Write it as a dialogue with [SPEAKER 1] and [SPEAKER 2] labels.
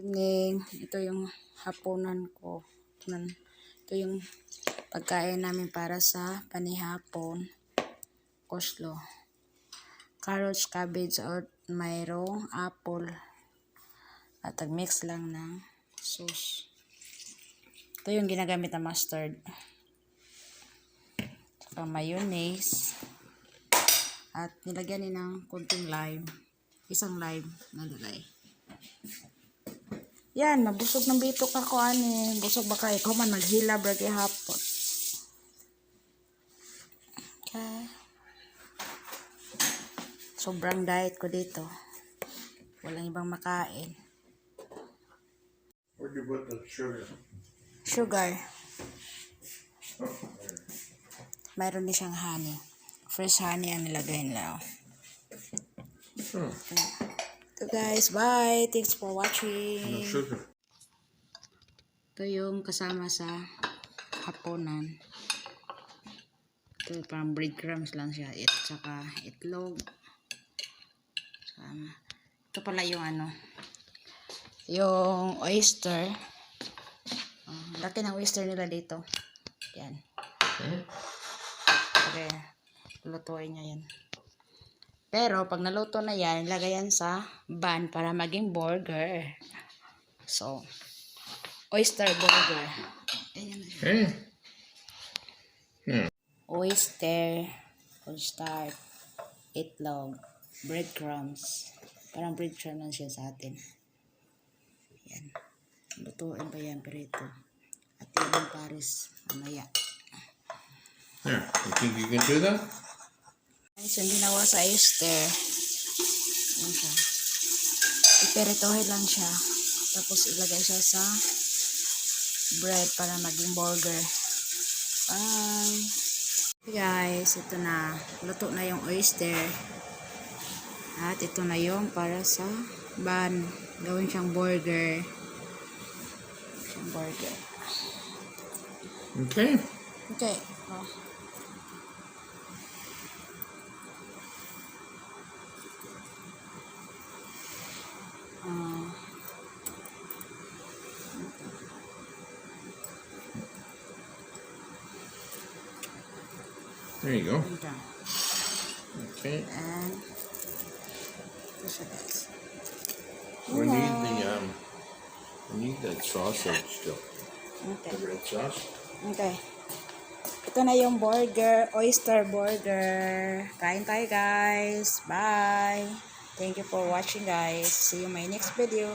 [SPEAKER 1] Evening, ito yung hapunan ko. Ito yung pagkain namin para sa panihapon. Coleslaw. Carrots, cabbage, or mayroong apple. At mix lang ng sauce. Ito yung ginagamit na mustard. Saka mayonnaise. At nilagyan din ng kunting lime. Isang lime nalagay. Yan, mabusog ng bitok ako ani. Busog baka ikaw man maghila bragi hapon. Okay. Sobrang diet ko dito. Walang ibang makain.
[SPEAKER 2] Where'd you put the sugar?
[SPEAKER 1] Sugar. Mayroon din siyang honey. Fresh honey ang nilagay nila. So guys, bye. Thanks for watching.
[SPEAKER 2] No sugar.
[SPEAKER 1] Ito yung kasama sa hapunan. Ito parang breadcrumbs lang siya. Tsaka itlog. Ito pala yung yung oyster. Laki ng oyster nila dito. Yan. Okay. Lutuin niya yan. Pero pag naluto na yan, ilagay yan sa bun para maging burger. So, oyster burger. Ayan na siya. Oyster, cornstarch, itlog, breadcrumbs. Parang breadcrumbs lang siya sa atin. Yan. Lutuin pa yan perito. At yun ang Paris. Mamaya.
[SPEAKER 2] Yeah, you think you can do that?
[SPEAKER 1] Guys, yung ginawa sa oyster. Yan siya. Iperitohin lang siya. Tapos ilagay siya sa bread para maging burger. Bye! Okay guys, ito na. Luto na yung oyster. At ito na yung para sa bun. Gawin siyang burger. Siyang burger.
[SPEAKER 2] Okay.
[SPEAKER 1] Okay. Oh.
[SPEAKER 2] There you go.
[SPEAKER 1] Okay.
[SPEAKER 2] Okay.
[SPEAKER 1] And this is
[SPEAKER 2] We need that sausage still.
[SPEAKER 1] okay.
[SPEAKER 2] The red sauce.
[SPEAKER 1] Okay. Ito na yung burger, oyster burger. Kain tayo guys. Bye. Thank you for watching guys. See you in my next video.